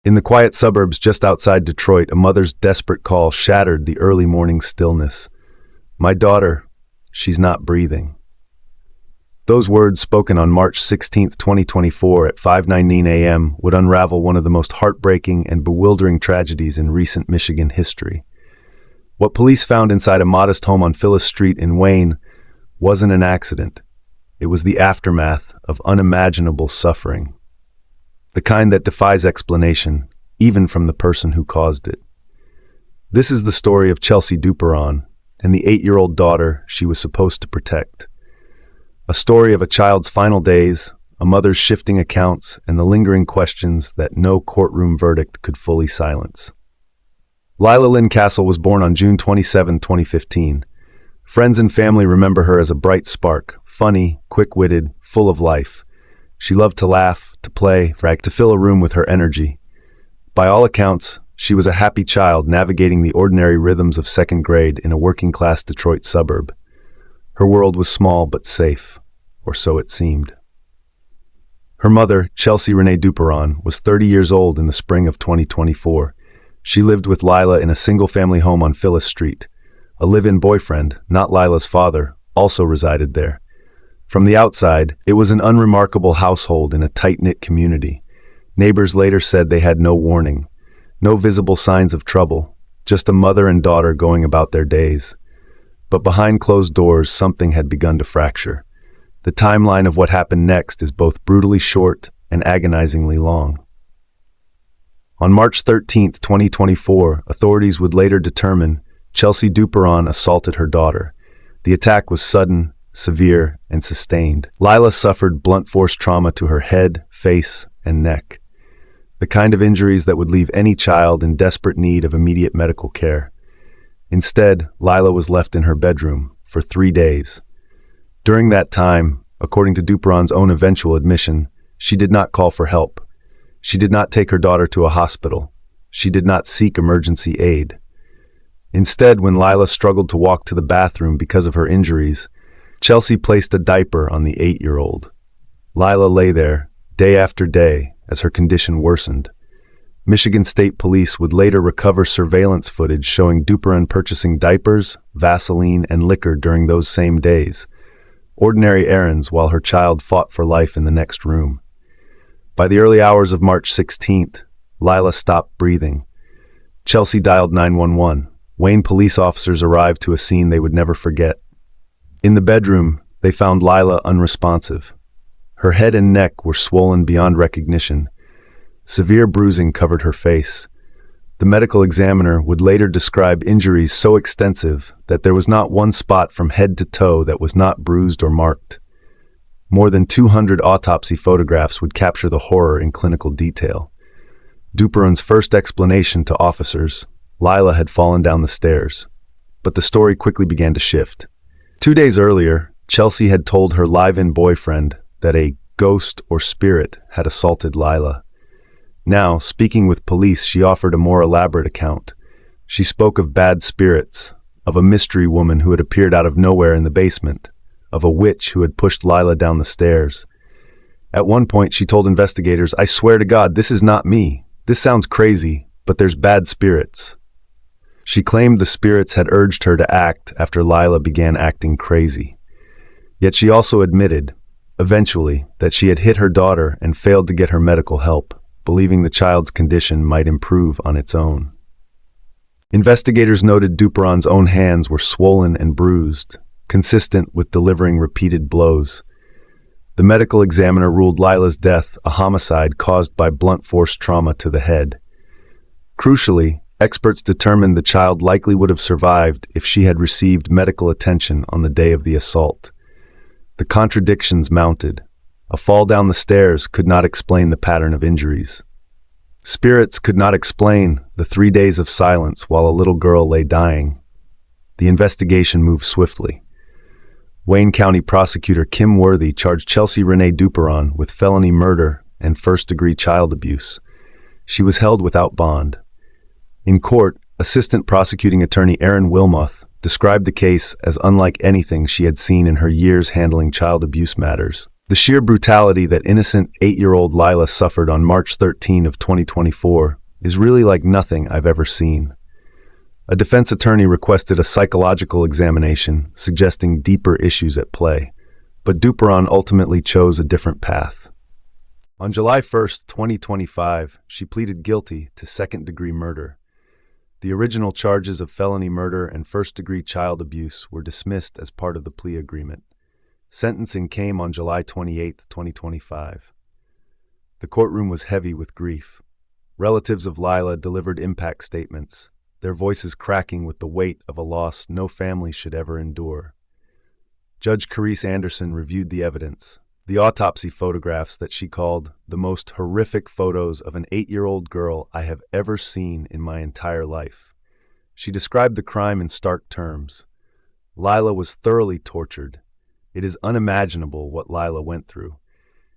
In the quiet suburbs just outside Detroit, a mother's desperate call shattered the early morning stillness. "My daughter, she's not breathing." Those words, spoken on March 16, 2024 at 5:19 a.m., would unravel one of the most heartbreaking and bewildering tragedies in recent Michigan history. What police found inside a modest home on Phyllis Street in Wayne wasn't an accident. It was the aftermath of unimaginable suffering. The kind that defies explanation, even from the person who caused it. This is the story of Chelsea Duperon and the 8-year-old daughter she was supposed to protect. A story of a child's final days, a mother's shifting accounts, and the lingering questions that no courtroom verdict could fully silence. Lyla Cassel was born on June 27, 2015. Friends and family remember her as a bright spark, funny, quick-witted, full of life. She loved to laugh, to play, to fill a room with her energy. By all accounts, she was a happy child navigating the ordinary rhythms of second grade in a working-class Detroit suburb. Her world was small but safe, or so it seemed. Her mother, Chelsea Renee Duperon, was 30 years old in the spring of 2024. She lived with Lyla in a single-family home on Phyllis Street. A live-in boyfriend, not Lyla's father, also resided there. From the outside, it was an unremarkable household in a tight-knit community. Neighbors later said they had no warning, no visible signs of trouble, just a mother and daughter going about their days. But behind closed doors, something had begun to fracture. The timeline of what happened next is both brutally short and agonizingly long. On March 13, 2024, authorities would later determine Chelsea Duperon assaulted her daughter. The attack was sudden, severe, and sustained. Lyla suffered blunt force trauma to her head, face, and neck. The kind of injuries that would leave any child in desperate need of immediate medical care. Instead, Lyla was left in her bedroom for 3 days. During that time, according to Duperon's own eventual admission, she did not call for help. She did not take her daughter to a hospital. She did not seek emergency aid. Instead, when Lyla struggled to walk to the bathroom because of her injuries, Chelsea placed a diaper on the 8-year-old. Lyla lay there, day after day, as her condition worsened. Michigan State Police would later recover surveillance footage showing Duperon purchasing diapers, Vaseline, and liquor during those same days. Ordinary errands while her child fought for life in the next room. By the early hours of March 16th, Lyla stopped breathing. Chelsea dialed 911. Wayne police officers arrived to a scene they would never forget. In the bedroom, they found Lyla unresponsive. Her head and neck were swollen beyond recognition. Severe bruising covered her face. The medical examiner would later describe injuries so extensive that there was not one spot from head to toe that was not bruised or marked. More than 200 autopsy photographs would capture the horror in clinical detail. Duperon's first explanation to officers, Lyla had fallen down the stairs. But the story quickly began to shift. 2 days earlier, Chelsea had told her live-in boyfriend that a ghost or spirit had assaulted Lyla. Now, speaking with police, she offered a more elaborate account. She spoke of bad spirits, of a mystery woman who had appeared out of nowhere in the basement, of a witch who had pushed Lyla down the stairs. At one point, she told investigators, "I swear to God, this is not me. This sounds crazy, but there's bad spirits." She claimed the spirits had urged her to act after Lyla began acting crazy. Yet she also admitted, eventually, that she had hit her daughter and failed to get her medical help, believing the child's condition might improve on its own. Investigators noted Duperon's own hands were swollen and bruised, consistent with delivering repeated blows. The medical examiner ruled Lyla's death a homicide caused by blunt force trauma to the head. Crucially, experts determined the child likely would have survived if she had received medical attention on the day of the assault. The contradictions mounted. A fall down the stairs could not explain the pattern of injuries. Spirits could not explain the 3 days of silence while a little girl lay dying. The investigation moved swiftly. Wayne County prosecutor Kim Worthy charged Chelsea Renee Duperon with felony murder and first-degree child abuse. She was held without bond. In court, Assistant Prosecuting Attorney Erin Wilmoth described the case as unlike anything she had seen in her years handling child abuse matters. The sheer brutality that innocent 8-year-old Lyla suffered on March 13 of 2024 is really like nothing I've ever seen. A defense attorney requested a psychological examination, suggesting deeper issues at play, but Duperon ultimately chose a different path. On July 1, 2025, she pleaded guilty to second-degree murder. The original charges of felony murder and first-degree child abuse were dismissed as part of the plea agreement. Sentencing came on July 28, 2025. The courtroom was heavy with grief. Relatives of Lyla delivered impact statements, their voices cracking with the weight of a loss no family should ever endure. Judge Carice Anderson reviewed the evidence, the autopsy photographs that she called the most horrific photos of an 8-year-old girl I have ever seen in my entire life. She described the crime in stark terms. Lyla was thoroughly tortured. It is unimaginable what Lyla went through.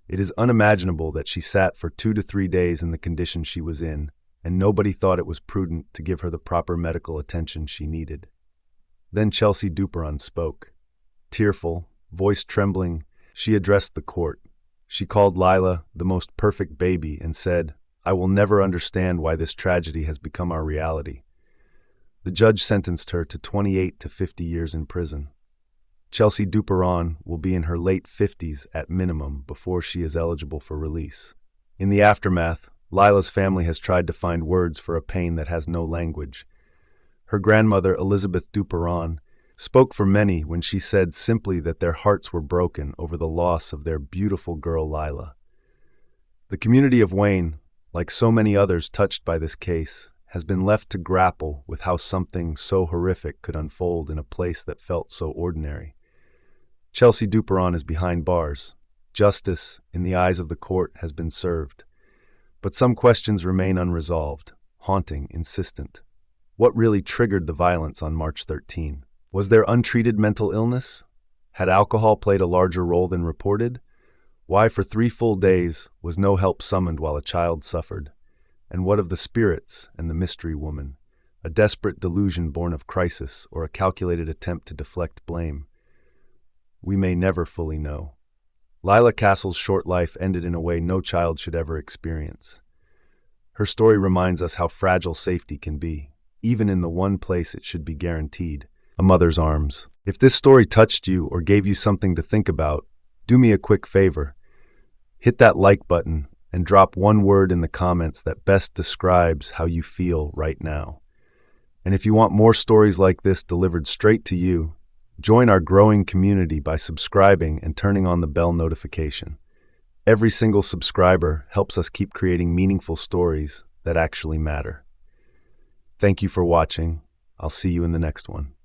It is unimaginable that she sat for 2 to 3 days in the condition she was in, and nobody thought it was prudent to give her the proper medical attention she needed. Then Chelsea Duperon spoke. Tearful, voice trembling, she addressed the court. She called Lyla the most perfect baby and said, "I will never understand why this tragedy has become our reality." The judge sentenced her to 28 to 50 years in prison. Chelsea Duperon will be in her late 50s at minimum before she is eligible for release. In the aftermath, Lyla's family has tried to find words for a pain that has no language. Her grandmother, Elizabeth Duperon, spoke for many when she said simply that their hearts were broken over the loss of their beautiful girl Lyla. The community of Wayne, like so many others touched by this case, has been left to grapple with how something so horrific could unfold in a place that felt so ordinary. Chelsea Duperon is behind bars. Justice, in the eyes of the court, has been served. But some questions remain unresolved, haunting, insistent. What really triggered the violence on March 13? Was there untreated mental illness? Had alcohol played a larger role than reported? Why for 3 full days was no help summoned while a child suffered? And what of the spirits and the mystery woman? A desperate delusion born of crisis or a calculated attempt to deflect blame? We may never fully know. Lyla Cassel's short life ended in a way no child should ever experience. Her story reminds us how fragile safety can be, even in the one place it should be guaranteed, a mother's arms. If this story touched you or gave you something to think about, do me a quick favor. Hit that like button and drop one word in the comments that best describes how you feel right now. And if you want more stories like this delivered straight to you, join our growing community by subscribing and turning on the bell notification. Every single subscriber helps us keep creating meaningful stories that actually matter. Thank you for watching. I'll see you in the next one.